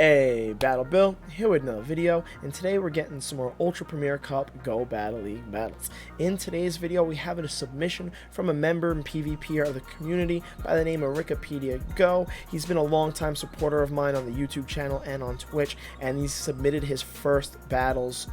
Hey, Battle Bill, here with another video, and today we're getting some more Ultra Premier Cup Go Battle League battles. In today's video, we have a submission from a member and PvPer of the community by the name of Wikipedia Go. He's been a long-time supporter of mine on the YouTube channel and on Twitch, and he's submitted his first battles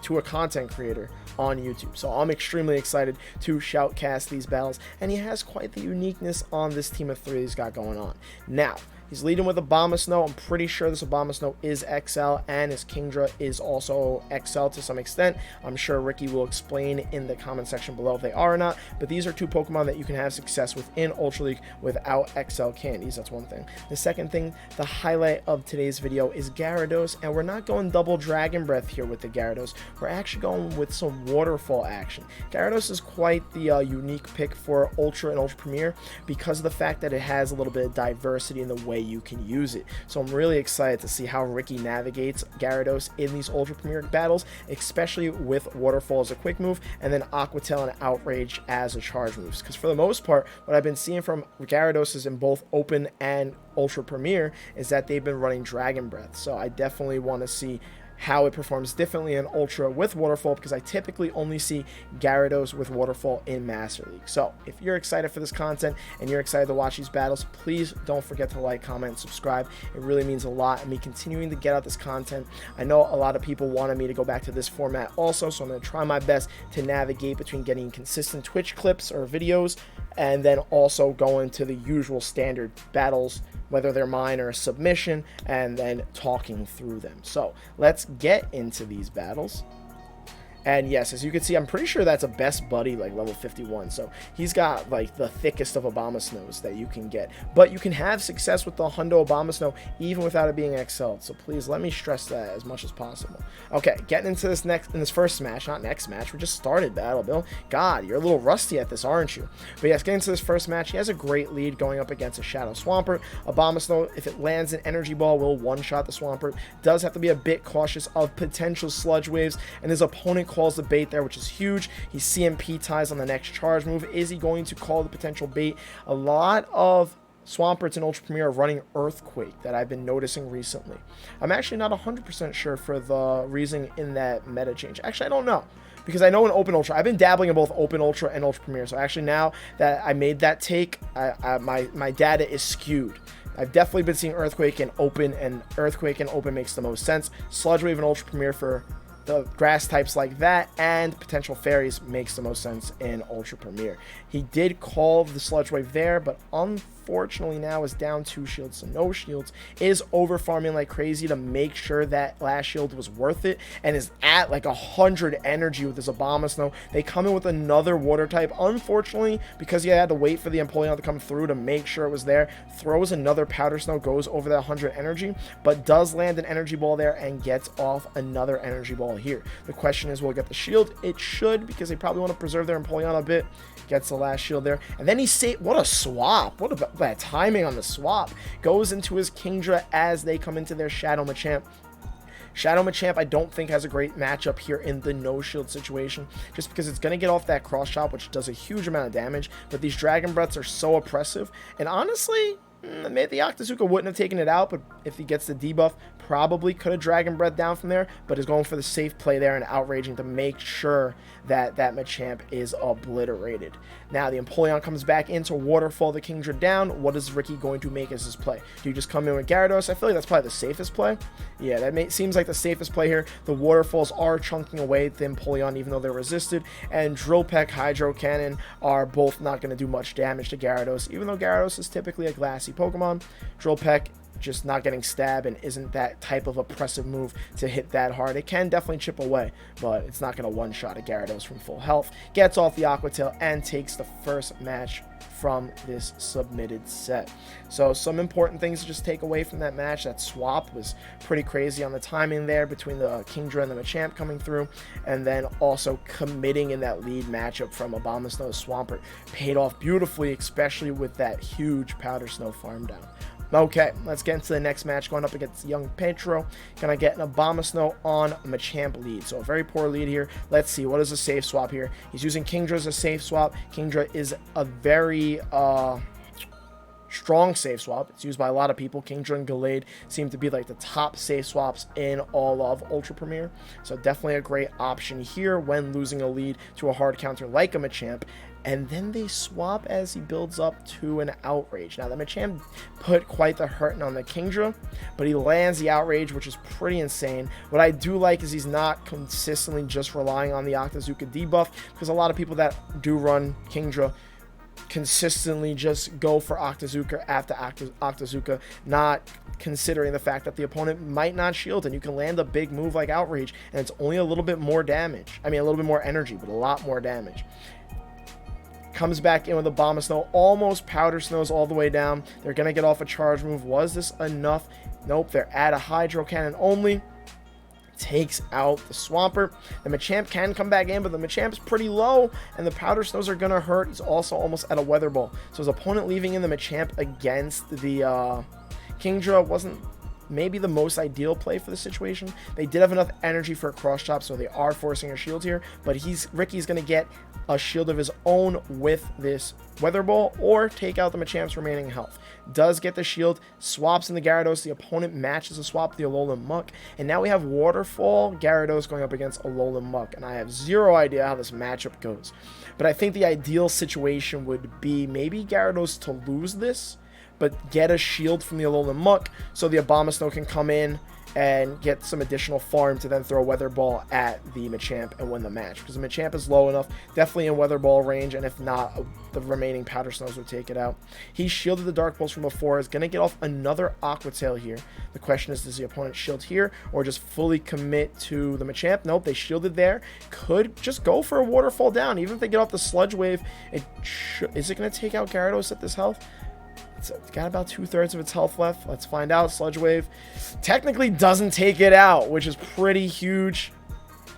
to a content creator on YouTube. So I'm extremely excited to shoutcast these battles, and he has quite the uniqueness on this team of three he's got going on. Now, he's leading with Abomasnow. I'm pretty sure this Abomasnow is XL, and his Kingdra is also XL to some extent. I'm sure Ricky will explain in the comment section below if they are or not, but these are two Pokemon that you can have success within Ultra League without XL candies. That's one thing. The second thing, the highlight of today's video is Gyarados, and we're not going double Dragon Breath here with the Gyarados. We're actually going with some Waterfall action. Gyarados is quite the unique pick for Ultra and Ultra Premier because of the fact that it has a little bit of diversity in the way you can use it. So I'm really excited to see how Ricky navigates Gyarados in these Ultra Premier battles, especially with Waterfall as a quick move and then Aqua Tail and Outrage as a charge moves. Because for the most part, what I've been seeing from Gyarados is in both Open and Ultra Premier is that they've been running Dragon Breath. So I definitely want to see how it performs differently in Ultra with Waterfall, because I typically only see Gyarados with Waterfall in Master League. So if you're excited for this content and you're excited to watch these battles, please don't forget to like, comment, and subscribe. It really means a lot, and me continuing to get out this content. I know a lot of people wanted me to go back to this format also, so I'm going to try my best to navigate between getting consistent Twitch clips or videos and then also going to the usual standard battles, whether they're mine or a submission, and then talking through them. So let's get into these battles. And yes, as you can see, I'm pretty sure that's a best buddy, like level 51. So he's got like the thickest of Abomasnows that you can get. But you can have success with the Hundo Abomasnow even without it being XL. So please let me stress that as much as possible. Okay, getting into this first match, not next match. We just started Battle Bill. God, you're a little rusty at this, aren't you? But yes, getting into this first match, he has a great lead going up against a Shadow Swampert. Abomasnow, if it lands an Energy Ball, will one-shot the Swampert. Does have to be a bit cautious of potential Sludge Waves, and his opponent calls the bait there, which is huge. He CMP ties on the next charge move. Is he going to call the potential bait? A lot of Swamperts in Ultra Premier are running Earthquake that I've been noticing recently. I'm actually not 100% sure for the reason in that meta change. Actually, I don't know, because I know in Open Ultra, I've been dabbling in both Open Ultra and Ultra Premier. So actually now that I made that take, my data is skewed. I've definitely been seeing Earthquake and Open, and Earthquake and Open makes the most sense. Sludge Wave and Ultra Premier for the grass types like that, and potential fairies makes the most sense in Ultra Premier. He did call the Sludge Wave there, but unfortunately now is down 2 shields to no shields. Is over farming like crazy to make sure that last shield was worth it, and is at like 100 energy with his Abomasnow. They come in with another water type. Unfortunately, because he had to wait for the Empoleon to come through to make sure it was there, throws another Powder Snow, goes over that 100 energy, but does land an Energy Ball there and gets off another Energy Ball here. The question is, will it get the shield? It should, because they probably want to preserve their Empoleon a bit. Gets the last shield there, and then he what a swap. What about that timing on the swap? Goes into his Kingdra as they come into their Shadow Machamp. Shadow Machamp, I don't think has a great matchup here in the no shield situation, just because it's going to get off that cross chop, which does a huge amount of damage, but these Dragon Breaths are so oppressive, and honestly, maybe the Octazooka wouldn't have taken it out, but if he gets the debuff, probably could have Dragon Breath down from there, but is going for the safe play there and outraging to make sure that that Machamp is obliterated. Now the Empoleon comes back into Waterfall the Kingdra down. What is Ricky going to make as his play? Do you just come in with Gyarados? I feel like that's probably the safest play. Yeah, that seems like the safest play here. The Waterfalls are chunking away the Empoleon even though they're resisted, and Drill Peck, Hydro Cannon are both not going to do much damage to Gyarados, even though Gyarados is typically a glassy Pokemon. Drill Peck just not getting stabbed and isn't that type of oppressive move to hit that hard. It can definitely chip away, but it's not going to one-shot a Gyarados from full health. Gets off the Aqua Tail and takes the first match from this submitted set. So some important things to just take away from that match. That swap was pretty crazy on the timing there between the Kingdra and the Machamp coming through, and then also committing in that lead matchup from Abomasnow Swampert paid off beautifully, especially with that huge Powder Snow farm down. Okay, let's get into the next match going up against Young Petro. Gonna get an Abomasnow on Machamp lead. So a very poor lead here. Let's see, what is a safe swap here? He's using Kingdra as a safe swap. Kingdra is a very strong safe swap. It's used by a lot of people. Kingdra and Gallade seem to be like the top safe swaps in all of Ultra Premier. So definitely a great option here when losing a lead to a hard counter like a Machamp. And then they swap as he builds up to an Outrage. Now, the Machamp put quite the hurting on the Kingdra, but he lands the Outrage, which is pretty insane. What I do like is he's not consistently just relying on the Octazooka debuff, because a lot of people that do run Kingdra consistently just go for Octazooka after Octazooka, not considering the fact that the opponent might not shield, and you can land a big move like Outrage, and it's only a little bit more damage. I mean, a little bit more energy, but a lot more damage. Comes back in with a Bomb of Snow, almost Powder Snows all the way down. They're going to get off a charge move. Was this enough? Nope, they're at a Hydro Cannon only. Takes out the Swampert. The Machamp can come back in, but the Machamp is pretty low, and the Powder Snows are going to hurt. He's also almost at a Weather Ball. So his opponent leaving in the Machamp against the Kingdra wasn't maybe the most ideal play for the situation. They did have enough energy for a cross chop, so they are forcing a shield here, but Ricky's going to get a shield of his own with this Weather Ball, or take out the Machamp's remaining health. Does get the shield, swaps in the Gyarados. The opponent matches the swap with the Alolan Muck, and now we have Waterfall Gyarados going up against Alolan Muck, and I have zero idea how this matchup goes. But I think the ideal situation would be maybe Gyarados to lose this, but get a shield from the Alolan Muck so the Abomasnow can come in and get some additional farm to then throw a Weather Ball at the Machamp and win the match. Because the Machamp is low enough, definitely in Weather Ball range, and if not, the remaining Powder Snows would take it out. He shielded the Dark Pulse from before, is going to get off another Aqua Tail here. The question is, does the opponent shield here or just fully commit to the Machamp? Nope, they shielded there. Could just go for a Waterfall down. Even if they get off the Sludge Wave, is it going to take out Gyarados at this health? It's got about 2/3 of its health left. Let's find out. Sludge Wave technically doesn't take it out, which is pretty huge.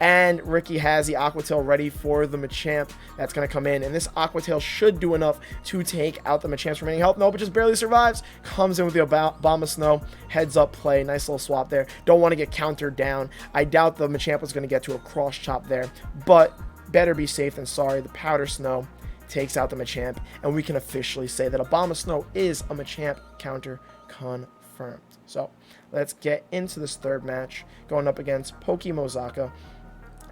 And Ricky has the Aqua Tail ready for the Machamp that's going to come in. And this Aqua Tail should do enough to take out the Machamp's remaining health. Nope, it just barely survives. Comes in with the Bomb of Snow. Heads up play. Nice little swap there. Don't want to get countered down. I doubt the Machamp was going to get to a cross chop there. But better be safe than sorry. The Powder Snow takes out the Machamp, and we can officially say that a Bomb of Snow is a Machamp counter confirmed. So let's get into this third match, going up against Pokemozaka.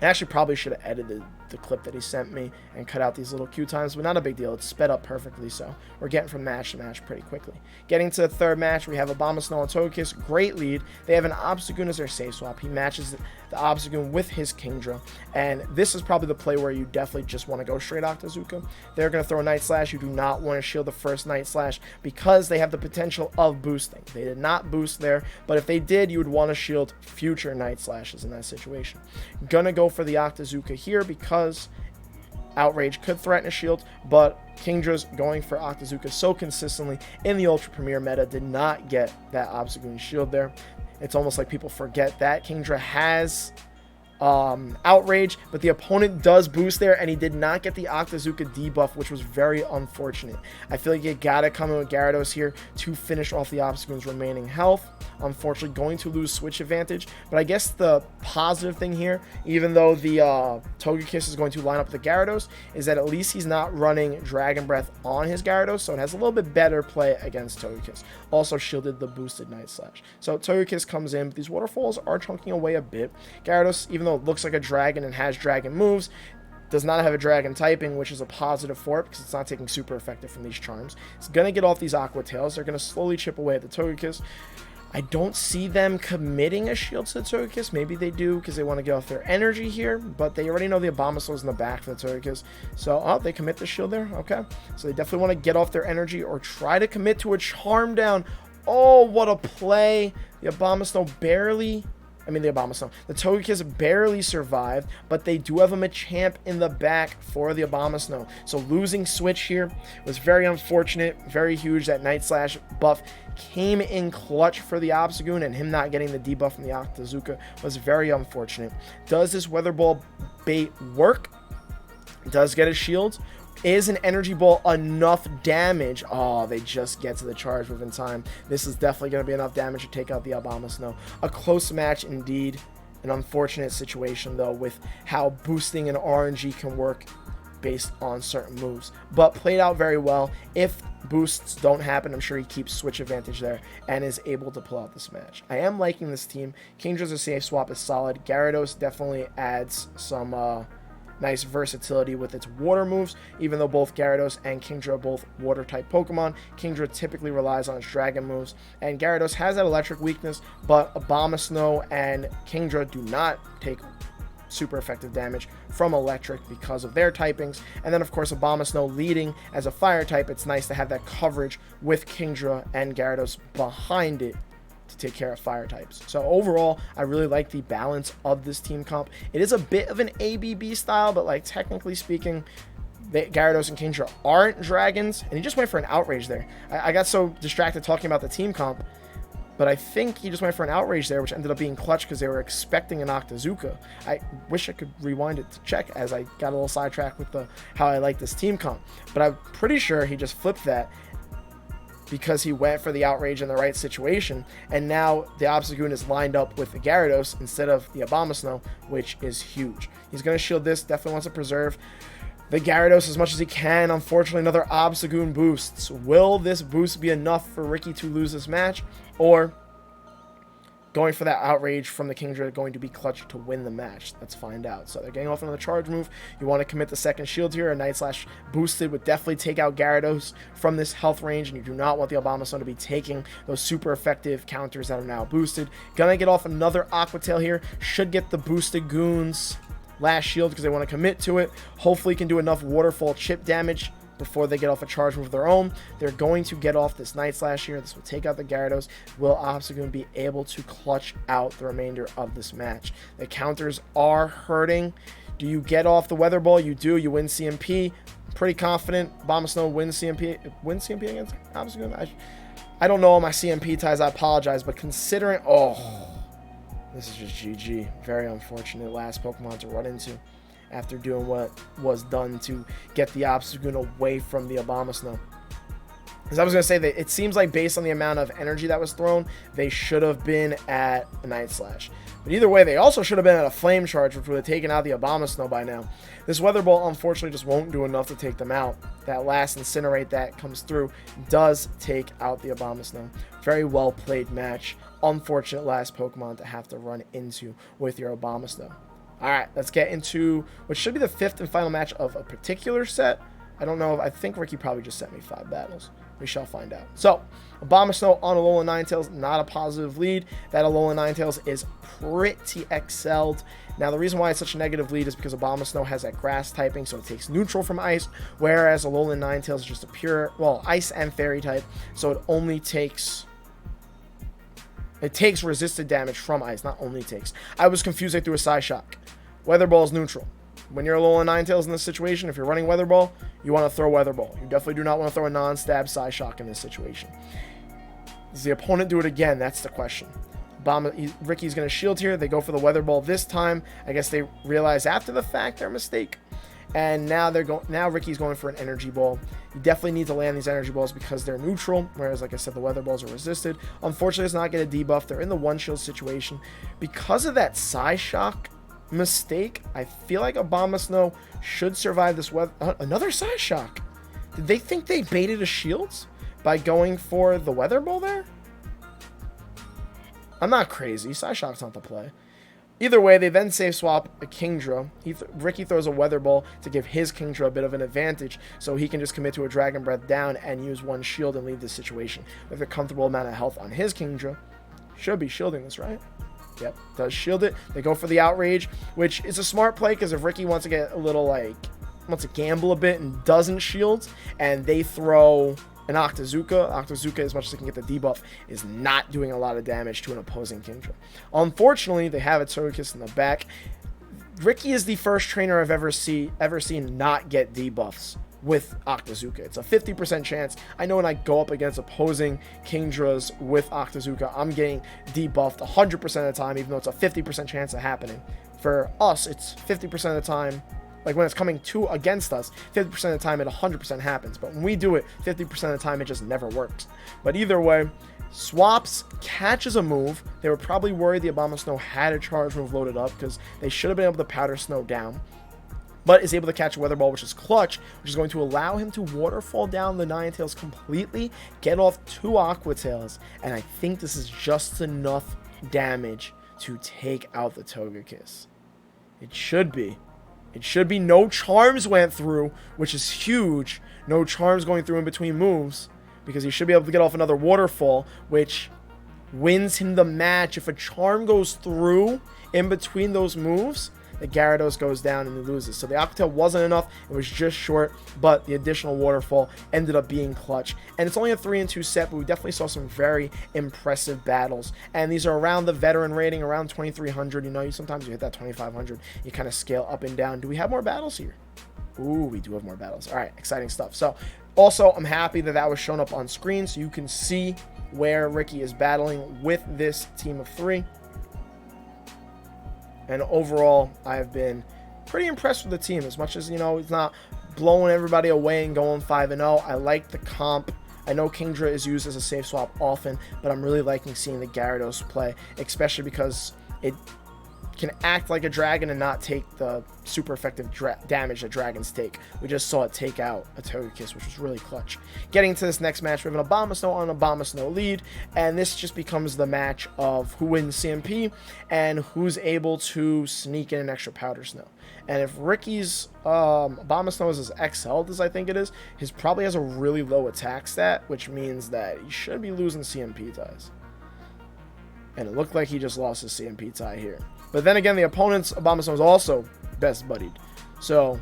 I actually probably should have edited the clip that he sent me and cut out these little queue times, but not a big deal. It's sped up perfectly, so we're getting from match to match pretty quickly. Getting to the third match, we have a Abomasnow and Togekiss. Great lead. They have an Obstagoon as their safe swap. He matches the Obstagoon with his Kingdra, and this is probably the play where you definitely just want to go straight Octazooka. They're going to throw a Night Slash. You do not want to shield the first Night Slash because they have the potential of boosting. They did not boost there, but if they did, you would want to shield future Night Slashes in that situation. Gonna go for the Octazooka here because Outrage could threaten a shield, but Kingdra's going for Octazooka so consistently in the Ultra Premier meta did not get that Obstagoon shield there. It's almost like people forget that Kingdra has Outrage, but the opponent does boost there, and he did not get the Octazooka debuff, which was very unfortunate. I feel like you gotta come in with Gyarados here to finish off the Obstagoon's remaining health. Unfortunately, going to lose switch advantage, but I guess the positive thing here, even though the Togekiss is going to line up with the Gyarados, is that at least he's not running Dragon Breath on his Gyarados, so it has a little bit better play against Togekiss. Also shielded the boosted Night Slash. So Togekiss comes in, but these waterfalls are chunking away a bit. Gyarados, even though it looks like a dragon and has dragon moves, does not have a dragon typing, which is a positive for it because it's not taking super effective from these charms. It's going to get off these Aqua Tails. They're going to slowly chip away at the Togekiss. I don't see them committing a shield to the Togekiss. Maybe they do because they want to get off their energy here, but they already know the Abomasnow's in the back for the Togekiss. So, oh, they commit the shield there. Okay. So they definitely want to get off their energy or try to commit to a charm down. Oh, what a play. The Abomasnow the Togekiss barely survived, but they do have a Machamp in the back for the Abomasnow. So losing switch here was very unfortunate, very huge. That Night Slash buff came in clutch for the Obstagoon, and him not getting the debuff from the Octazooka was very unfortunate. Does this Weather Ball bait work? Does get a shield. Is an Energy Ball enough damage? Oh, they just get to the charge move in time. This is definitely going to be enough damage to take out the Abomasnow. A close match indeed. An unfortunate situation, though, with how boosting and RNG can work based on certain moves. But played out very well. If boosts don't happen, I'm sure he keeps switch advantage there and is able to pull out this match. I am liking this team. Kingdra's a safe swap, is solid. Gyarados definitely adds some nice versatility with its water moves, even though both Gyarados and Kingdra are both water type Pokemon. Kingdra typically relies on its dragon moves, and Gyarados has that electric weakness, but Abomasnow and Kingdra do not take super effective damage from electric because of their typings. And then of course Abomasnow leading as a fire type, it's nice to have that coverage with Kingdra and Gyarados behind it to take care of fire types. So overall, I really like the balance of this team comp. It is a bit of an ABB style, but like technically speaking, Gyarados and Kingdra aren't dragons, and he just went for an outrage there. I got so distracted talking about the team comp, but I think he just went for an outrage there, which ended up being clutch because they were expecting an Octazooka. I wish I could rewind it to check, as I got a little sidetracked with how I like this team comp. But I'm pretty sure he just flipped that because he went for the outrage in the right situation, and now the Obstagoon is lined up with the Gyarados instead of the Abomasnow, which is huge. He's going to shield this, definitely wants to preserve the Gyarados as much as he can. Unfortunately, another Obstagoon boosts. Will this boost be enough for Ricky to lose this match, or going for that outrage from the Kingdra going to be clutch to win the match? Let's find out. So they're getting off another charge move. You want to commit the second shield here. A Night Slash boosted would definitely take out Gyarados from this health range, and you do not want the Abomasnow to be taking those super effective counters that are now boosted. Gonna get off another Aqua Tail here. Should get the boosted goons last shield because they want to commit to it. Hopefully can do enough waterfall chip damage before they get off a charge move of their own. They're going to get off this Night Slash here. This will take out the Gyarados. Will Obstagoon be able to clutch out the remainder of this match? The counters are hurting. Do you get off the Weather Ball? You do. You win CMP. Pretty confident Abomasnow wins CMP. Wins CMP against Obstagoon? I don't know all my CMP ties. I apologize. But considering... Oh, this is just GG. Very unfortunate last Pokemon to run into after doing what was done to get the Obstagoon away from the Abomasnow. Because I was going to say that it seems like based on the amount of energy that was thrown, they should have been at a Night Slash. But either way, they also should have been at a Flame Charge, which would have taken out the Abomasnow by now. This Weather Ball, unfortunately, just won't do enough to take them out. That last Incinerate that comes through does take out the Abomasnow. Very well played match. Unfortunate last Pokemon to have to run into with your Abomasnow. Alright, let's get into what should be the fifth and final match of a particular set. I don't know. I think Ricky probably just sent me 5 battles. We shall find out. So, Abomasnow on Alolan Ninetales, not a positive lead. That Alolan Ninetales is pretty excelled. Now, the reason why it's such a negative lead is because Abomasnow has that grass typing, so it takes neutral from ice, whereas Alolan Ninetales is just a pure, well, ice and fairy type, so it only takes... It takes resisted damage from ice, not only takes. I was confused. I threw a Psyshock. Weather Ball is neutral. When you're Alolan Ninetales in this situation, if you're running Weather Ball, you want to throw Weather Ball. You definitely do not want to throw a non-stab Psyshock in this situation. Does the opponent do it again? That's the question. Ricky's going to shield here. They go for the Weather Ball this time. I guess they realize after the fact their mistake. And now now Ricky's going for an Energy Ball. You definitely need to land these Energy Balls because they're neutral, whereas, like I said, the Weather Balls are resisted. Unfortunately, does not get a debuff. They're in the one-shield situation. Because of that Psyshock mistake, I feel like Abomasnow should survive this weather. Another Psyshock. Did they think they baited a shields by going for the Weather Ball there? I'm not crazy. Psyshock's not the play. Either way, they then safe swap a Kingdra. Ricky throws a Weather Ball to give his Kingdra a bit of an advantage, so he can just commit to a Dragon Breath down and use one shield and leave this situation with a comfortable amount of health on his Kingdra. Should be shielding this, right? Yep, does shield it. They go for the Outrage, which is a smart play because if Ricky wants to get a little, like, wants to gamble a bit and doesn't shield, and they throw an Octazooka, as much as it can get the debuff, is not doing a lot of damage to an opposing Kingdra. Unfortunately, they have a Togekiss in the back. Ricky is the first trainer I've ever seen not get debuffs with Octazooka. It's a 50% chance. I know when I go up against opposing Kingdras with Octazooka, I'm getting debuffed 100% of the time, even though it's a 50% chance of happening. For us, it's 50% of the time. Like when it's coming against us, 50% of the time it 100% happens. But when we do it, 50% of the time it just never works. But either way, Swaps catches a move. They were probably worried the Abomasnow had a charge move loaded up because they should have been able to Powder Snow down. but is able to catch a Weather Ball, which is clutch, which is going to allow him to waterfall down the Ninetales completely, get off 2 Aqua Tails, and I think this is just enough damage to take out the Togekiss. It should be. It should be. No charms went through, which is huge. No charms going through in between moves, because he should be able to get off another waterfall, which wins him the match. If a charm goes through in between those moves, the Gyarados goes down and he loses. So the Aqua Tail wasn't enough. It was just short, but the additional waterfall ended up being clutch. And it's only a 3-2 set, but we definitely saw some very impressive battles. And these are around the veteran rating, around 2,300. You know, sometimes you hit that 2,500. You kind of scale up and down. Do we have more battles here? Ooh, we do have more battles. All right, exciting stuff. So also, I'm happy that that was shown up on screen so you can see where Ricky is battling with this team of 3. And overall, I've been pretty impressed with the team. As much as, you know, he's not blowing everybody away and going 5-0. I like the comp. I know Kingdra is used as a safe swap often, but I'm really liking seeing the Gyarados play, especially because it can act like a dragon and not take the super effective damage that dragons take. We just saw it take out a Togekiss, which was really clutch. Getting to this next match, we have an Abomasnow on an Abomasnow lead, and this just becomes the match of who wins CMP and who's able to sneak in an extra Powder Snow. And if Ricky's Abomasnow is as XL'd as I think it is, he probably has a really low attack stat, which means that he should be losing CMP ties. And it looked like he just lost his CMP tie here. But then again, the opponent's Abomasnow is also best buddied. So,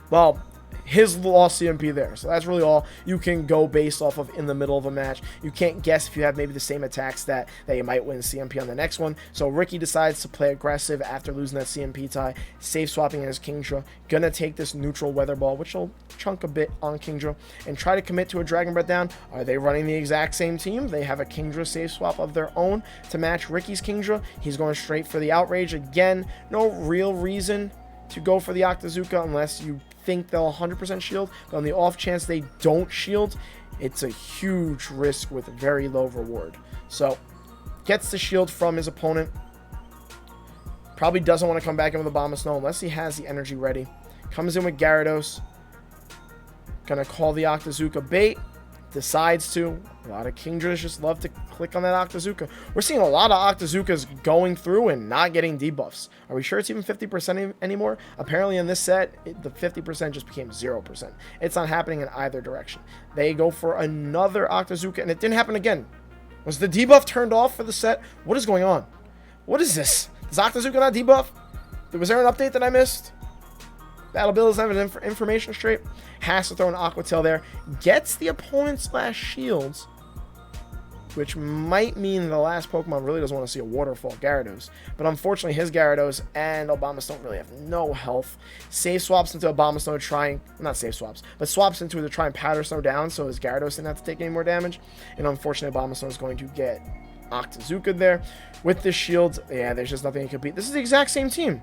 well, his lost CMP there. So that's really all you can go based off of in the middle of a match. You can't guess if you have maybe the same attack stat that you might win CMP on the next one. So Ricky decides to play aggressive after losing that CMP tie, safe swapping as Kingdra. Gonna take this neutral Weather Ball, which will chunk a bit on Kingdra, and try to commit to a Dragon Breath down. Are they running the exact same team? They have a Kingdra safe swap of their own to match Ricky's Kingdra. He's going straight for the Outrage again. No real reason to go for the Octazooka unless you think they'll 100% shield, but on the off chance they don't shield, it's a huge risk with a very low reward. So gets the shield from his opponent. Probably doesn't want to come back in with Abomasnow unless he has the energy ready. Comes in with Gyarados. Gonna call the Octazooka bait. Decides to. A lot of Kingdras just love to click on that Octazooka. We're seeing a lot of Octazookas going through and not getting debuffs. Are we sure it's even 50% anymore? Apparently in this set, the 50% just became 0%. It's not happening in either direction. They go for another Octazooka, and it didn't happen again. Was the debuff turned off for the set? What is going on? What is this? Does Octazooka not debuff? Was there an update that I missed? Battle Bill doesn't have his information straight. Has to throw an Aqua Tail there. Gets the opponent's last shields, which might mean the last Pokemon really doesn't want to see a Waterfall Gyarados. But unfortunately, his Gyarados and Abomasnow don't really have no health. Safe swaps into Abomasnow to try and... Not safe swaps, but swaps into it to try and Powder Snow down so his Gyarados didn't have to take any more damage. And unfortunately, Abomasnow is going to get Octazooka there. With the shields, yeah, there's just nothing he can beat. This is the exact same team.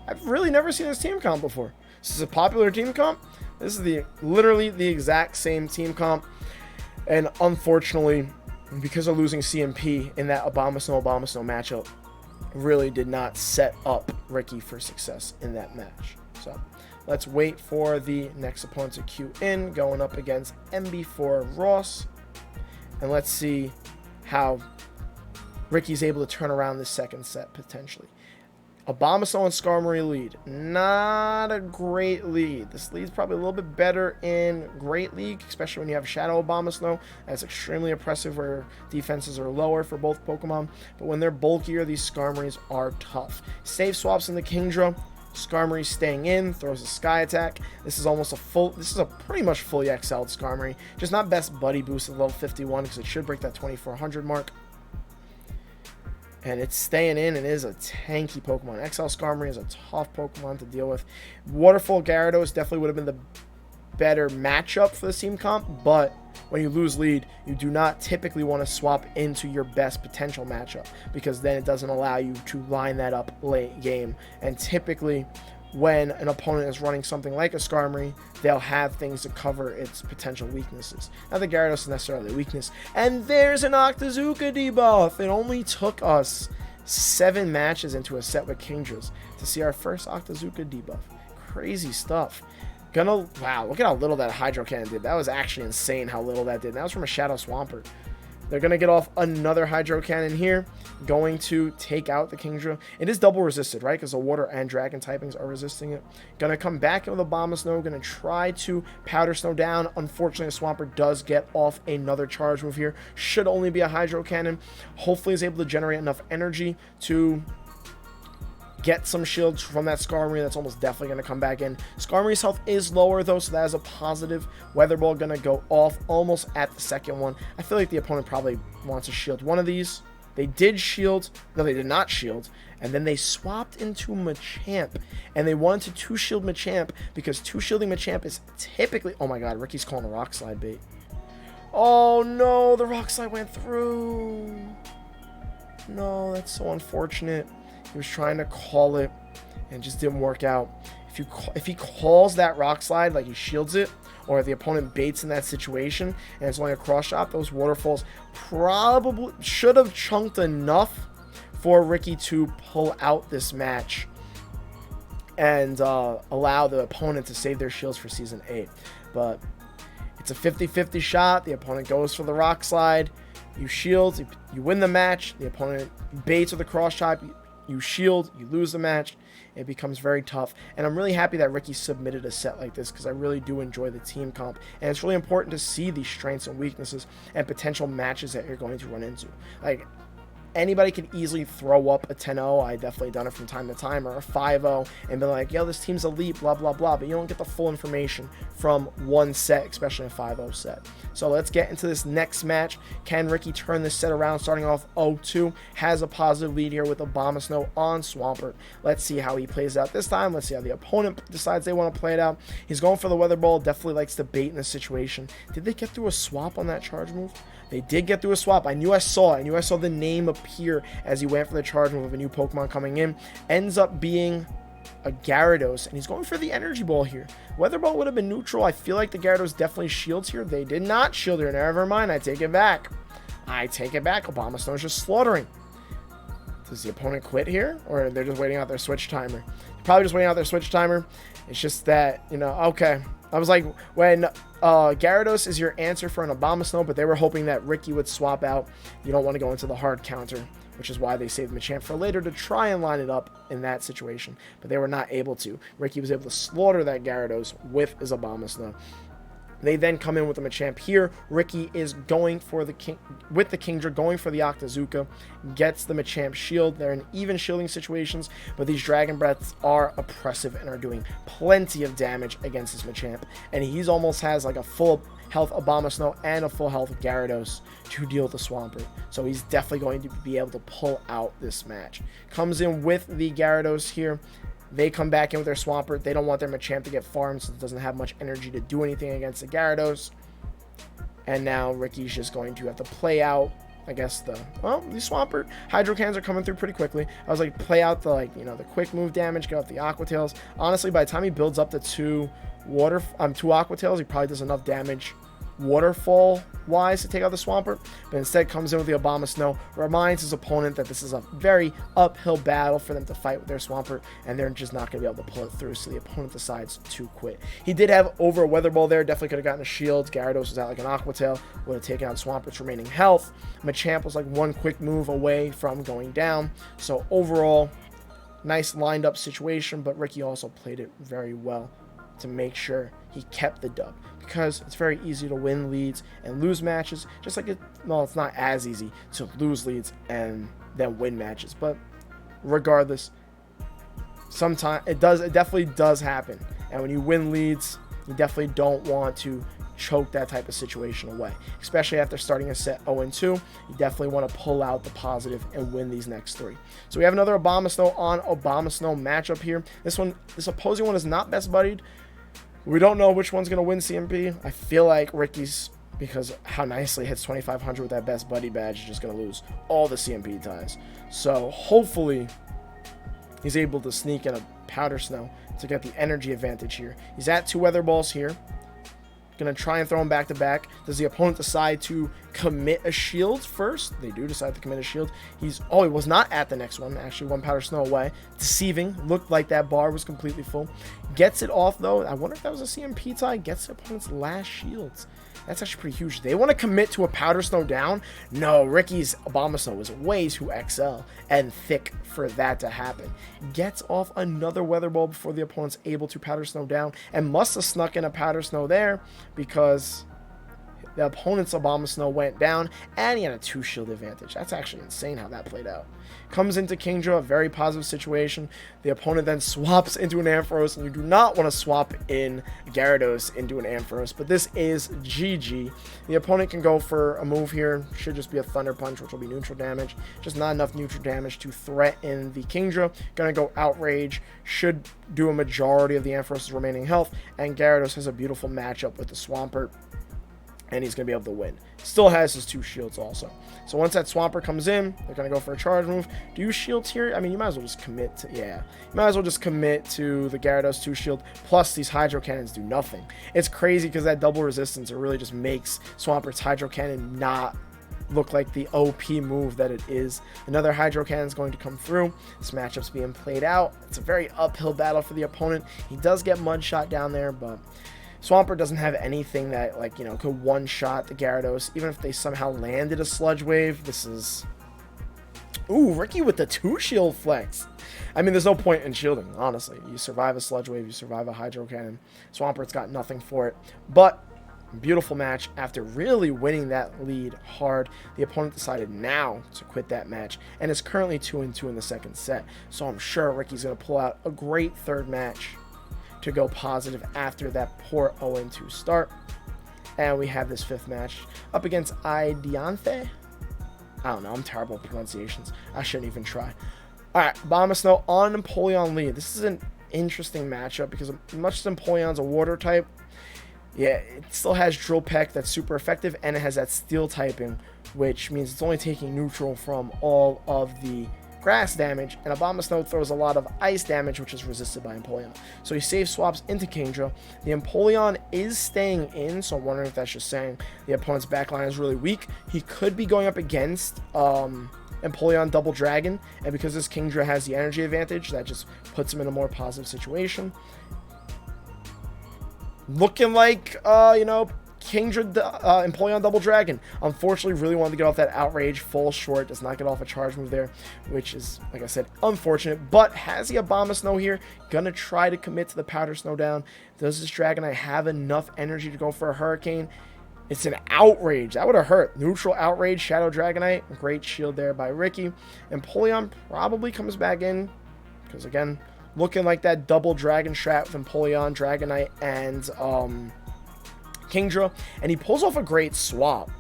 I've really never seen this team comp before. This is a popular team comp. This is literally the exact same team comp. And unfortunately, because of losing CMP in that Abomasnow matchup, really did not set up Ricky for success in that match. So let's wait for the next opponent to queue in, going up against MB4 Ross. And let's see how Ricky's able to turn around this second set potentially. Abomasnow and Skarmory lead. Not a great lead. This lead's probably a little bit better in Great League, especially when you have Shadow Abomasnow. That's extremely oppressive where defenses are lower for both Pokemon. But when they're bulkier, these Skarmorys are tough. Safe swaps in the Kingdra. Skarmory staying in, throws a Sky Attack. This is almost a pretty much fully XL'd Skarmory. Just not best buddy boost at level 51 because it should break that 2400 mark. And it's staying in and is a tanky Pokemon. XL Skarmory is a tough Pokemon to deal with. Waterfall Gyarados definitely would have been the better matchup for the team comp, but when you lose lead, you do not typically want to swap into your best potential matchup because then it doesn't allow you to line that up late game. And typically, when an opponent is running something like a Skarmory, they'll have things to cover its potential weaknesses. Not that Gyarados is necessarily a weakness. And there's an Octazooka debuff. It only took us 7 matches into a set with Kingdras to see our first Octazooka debuff. Crazy stuff. Wow, look at how little that Hydro Cannon did. That was actually insane how little that did. That was from a Shadow Swampert. They're going to get off another Hydro Cannon here. Going to take out the Kingdra. It is double resisted, right? Because the Water and Dragon typings are resisting it. Going to come back in with a Abomasnow. Going to try to Powder Snow down. Unfortunately, the Swampert does get off another charge move here. Should only be a Hydro Cannon. Hopefully is able to generate enough energy to get some shields from that Skarmory. That's almost definitely going to come back in. Skarmory's health is lower, though, so that is a positive. Weather Ball going to go off almost at the second one. I feel like the opponent probably wants to shield one of these. They did shield. No, they did not shield. And then they swapped into Machamp. And they wanted to 2-shield Machamp because 2-shielding Machamp is typically... Oh, my God. Ricky's calling a Rock Slide bait. Oh, no. The Rock Slide went through. No, that's so unfortunate. He was trying to call it and just didn't work out. If he calls that Rock Slide, like he shields it, or if the opponent baits in that situation and it's only a cross shot, those waterfalls probably should have chunked enough for Ricky to pull out this match and allow the opponent to save their shields for Season 8. But it's a 50-50 shot. The opponent goes for the Rock Slide. You shield, you win the match. The opponent baits with a cross shot. You shield, you lose the match. It becomes very tough. And I'm really happy that Ricky submitted a set like this because I really do enjoy the team comp. And it's really important to see these strengths and weaknesses and potential matches that you're going to run into. Like, anybody can easily throw up a 10-0. I definitely done it from time to time, or a 5-0, and be like, yo, this team's elite, blah, blah, blah. But you don't get the full information from one set, especially a 5-0 set. So let's get into this next match. Can Ricky turn this set around, starting off 0-2? Has a positive lead here with Abomasnow on Swampert. Let's see how he plays out this time. Let's see how the opponent decides they want to play it out. He's going for the Weather Ball. Definitely likes to bait in this situation. Did they get through a swap on that charge move? They did get through a swap. I knew I saw it. I knew I saw the name appear as he went for the charge move of a new Pokemon coming in. Ends up being a Gyarados, and he's going for the Energy Ball here. Weather Ball would have been neutral. I feel like the Gyarados definitely shields here. They did not shield her. Never mind. I take it back. I take it back. Abomasnow's just slaughtering. Does the opponent quit here, or they're just waiting out their switch timer? Probably just waiting out their switch timer. It's just that, you know, okay. I was like, when Gyarados is your answer for an Abomasnow, but they were hoping that Ricky would swap out. You don't want to go into the hard counter, which is why they saved Machamp for later to try and line it up in that situation. But they were not able to. Ricky was able to slaughter that Gyarados with his Abomasnow. They then come in with the Machamp here. Ricky is going for the Kingdra, going for the Octazooka, gets the Machamp shield. They're in even shielding situations, but these Dragon Breaths are oppressive and are doing plenty of damage against this Machamp. And he's almost has like a full health Abomasnow and a full health Gyarados to deal with the Swampert. So he's definitely going to be able to pull out this match. Comes in with the Gyarados here. They come back in with their Swampert. They don't want their Machamp to get farmed, so it doesn't have much energy to do anything against the Gyarados. And now Ricky's just going to have to play out, I guess, these Swampert Hydro Cannons are coming through pretty quickly. I was like, play out the, the quick move damage, get off the Aqua Tails. Honestly, by the time he builds up the two Aqua Tails, he probably does enough damage waterfall wise to take out the Swampert, but instead comes in with the Abomasnow, reminds his opponent that this is a very uphill battle for them to fight with their Swampert, and they're just not going to be able to pull it through, so the opponent decides to quit. He did have over a Weather Ball there, definitely could have gotten a shield. Gyarados was out like an Aqua Tail, would have taken out Swampert's remaining health. Machamp was like one quick move away from going down, so overall, nice lined up situation, but Ricky also played it very well to make sure he kept the dub, because it's very easy to win leads and lose matches, just like it's not as easy to lose leads and then win matches, but regardless, sometimes it definitely does happen. And when you win leads, you definitely don't want to choke that type of situation away, especially after starting a set 0-2. You definitely want to pull out the positive and win these next three. So we have another Abomasnow on Abomasnow matchup here. This opposing one is not best buddied. We don't know which one's going to win CMP. I feel like Ricky's, because how nicely hits 2500 with that best buddy badge, is just going to lose all the CMP ties. So hopefully he's able to sneak in a Powder Snow to get the energy advantage here. He's at 2 Weather Balls here. Gonna try and throw him back to back. Does the opponent decide to commit a shield first? They do decide to commit a shield. He was not at the next one. Actually, one powder snow away. Deceiving. Looked like that bar was completely full. Gets it off, though. I wonder if that was a CMP tie. Gets the opponent's last shields. That's actually pretty huge. They want to commit to a powder snow down. No, Ricky's Abomasnow is way too XL and thick for that to happen. Gets off another weather ball before the opponent's able to powder snow down, and must have snuck in a powder snow there because the opponent's Abomasnow went down, and he had a 2-shield advantage. That's actually insane how that played out. Comes into Kingdra, a very positive situation. The opponent then swaps into an Ampharos, and you do not want to swap in Gyarados into an Ampharos, but this is GG. The opponent can go for a move here. Should just be a Thunder Punch, which will be neutral damage. Just not enough neutral damage to threaten the Kingdra. Gonna go Outrage. Should do a majority of the Ampharos' remaining health, and Gyarados has a beautiful matchup with the Swampert, and he's going to be able to win. Still has his 2 shields also. So once that Swampert comes in, they're going to go for a charge move. Do you shields here? I mean, you might as well just commit to, yeah. You might as well just commit to the Gyarados 2 shield, plus these Hydro Cannons do nothing. It's crazy because that double resistance, it really just makes Swampert's Hydro Cannon not look like the OP move that it is. Another Hydro Cannon is going to come through. This matchup's being played out. It's a very uphill battle for the opponent. He does get Mud Shot down there, but Swampert doesn't have anything that, like, you know, could one-shot the Gyarados. Even if they somehow landed a Sludge Wave, this is... Ooh, Ricky with the 2-shield flex. I mean, there's no point in shielding, honestly. You survive a Sludge Wave, you survive a Hydro Cannon. Swampert's got nothing for it. But, beautiful match. After really winning that lead hard, the opponent decided now to quit that match, and is currently 2-2 in the second set. So I'm sure Ricky's going to pull out a great third match to go positive after that poor 0-2 start. And we have this 5th match up against Idianthe. I don't know, I'm terrible at pronunciations. I shouldn't even try. Alright, Abomasnow on Empoleon lead. This is an interesting matchup because much as Empoleon's a water type, yeah, it still has Drill Peck that's super effective, and it has that steel typing, which means it's only taking neutral from all of the grass damage, and Abomasnow throws a lot of ice damage, which is resisted by Empoleon. So he safe swaps into Kingdra. The Empoleon is staying in, so I'm wondering if that's just saying the opponent's backline is really weak. He could be going up against Empoleon Double Dragon, and because this Kingdra has the energy advantage, that just puts him in a more positive situation. Looking like, you know, Kingdra, Empoleon Double Dragon. Unfortunately, really wanted to get off that Outrage. Falls short. Does not get off a charge move there, which is, like I said, unfortunate. But has the Abomasnow here. Gonna try to commit to the Powder Snow down. Does this Dragonite have enough energy to go for a Hurricane? It's an Outrage. That would have hurt. Neutral Outrage, Shadow Dragonite. Great shield there by Ricky. Empoleon probably comes back in, because, again, looking like that double Dragon Strat with Empoleon, Dragonite, and Kingdra, and he pulls off a great swap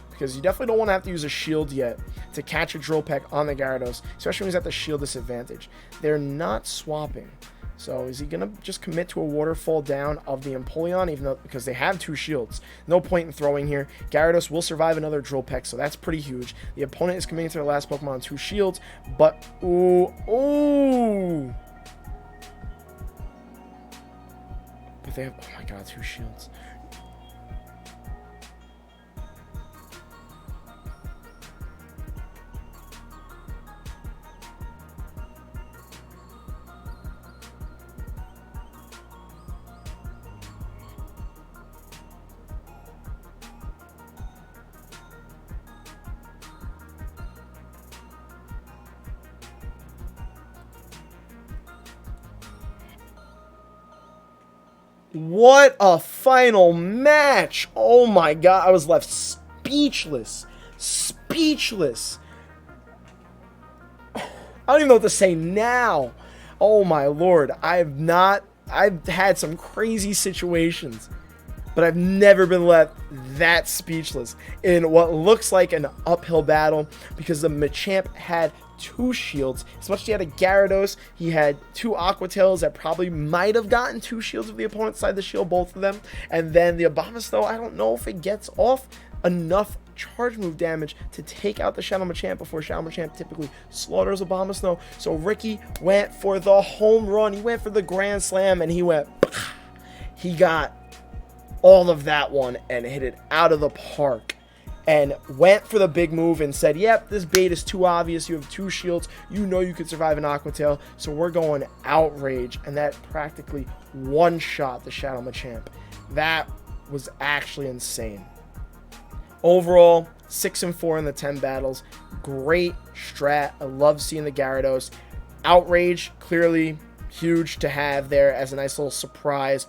because you definitely don't want to have to use a shield yet to catch a Drill Peck on the Gyarados, especially when he's at the shield disadvantage. They're not swapping, so is he gonna just commit to a waterfall down of the Empoleon, even though, because they have 2 shields? No point in throwing here. Gyarados will survive another Drill Peck, so that's pretty huge. The opponent is committing to their last Pokemon on 2 shields, but ooh, but they have, oh my god, 2 shields. What a final match! Oh my god, I was left speechless. Speechless. I don't even know what to say now. Oh my lord, I've had some crazy situations, but I've never been left that speechless in what looks like an uphill battle, because the Machamp had 2 shields. As much as he had a Gyarados, he had 2 Aqua Tails that probably might have gotten 2 shields of the opponent's side of the shield, both of them. And then the Abomasnow, I don't know if it gets off enough charge move damage to take out the Shadow Machamp before Shadow Machamp typically slaughters Abomasnow. So Ricky went for the home run. He went for the Grand Slam, and he went... He got all of that one and hit it out of the park. And went for the big move and said, yep, this bait is too obvious. You have 2 shields. You know you could survive an Aqua Tail. So we're going Outrage. And that practically one-shot the Shadow Machamp. That was actually insane. Overall, 6-4 in the 10 battles. Great strat. I love seeing the Gyarados. Outrage, clearly huge to have there as a nice little surprise.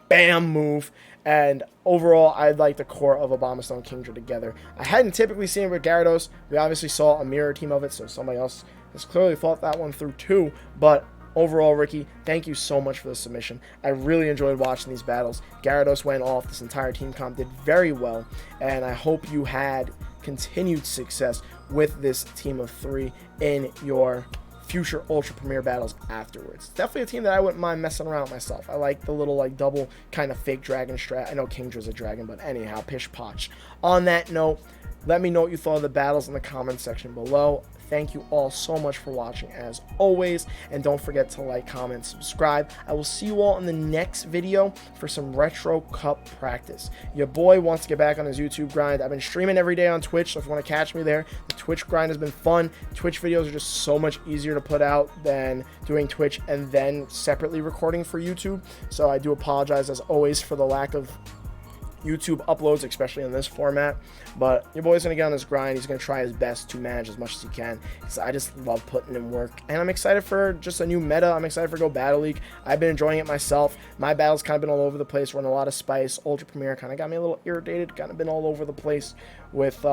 Bam move. And overall, I like the core of Abomasnow and Kingdra together. I hadn't typically seen it with Gyarados. We obviously saw a mirror team of it, so somebody else has clearly thought that one through too. But overall, Ricky, thank you so much for the submission. I really enjoyed watching these battles. Gyarados went off. This entire team comp did very well. And I hope you had continued success with this team of 3 in your future Ultra Premier battles afterwards. Definitely a team that I wouldn't mind messing around with myself. I like the little like double kind of fake dragon strat. I know Kingdra's a dragon, but anyhow, pish posh. On that note, let me know what you thought of the battles in the comment section below. Thank you all so much for watching as always, and don't forget to like, comment, subscribe. I will see you all in the next video for some Retro Cup practice. Your boy wants to get back on his YouTube grind. I've been streaming every day on Twitch, so if you want to catch me there, the Twitch grind has been fun. Twitch videos are just so much easier to put out than doing Twitch and then separately recording for YouTube. So I do apologize as always for the lack of YouTube uploads, especially in this format, but your boy's gonna get on his grind. He's gonna try his best to manage as much as he can, because I just love putting in work, and I'm excited for just a new meta. I'm excited for Go Battle League. I've been enjoying it myself. My battles kind of been all over the place, running a lot of spice. Ultra Premier kind of got me a little irritated, kind of been all over the place with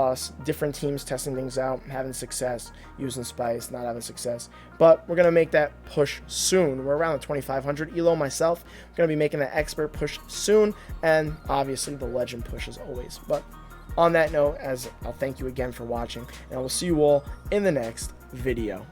different teams testing things out, having success, using spice, not having success. But we're gonna make that push soon. We're around the 2500 elo myself. We're gonna be making that expert push soon, and obviously the legend push as always. But on that note, as I'll thank you again for watching, and I will see you all in the next video.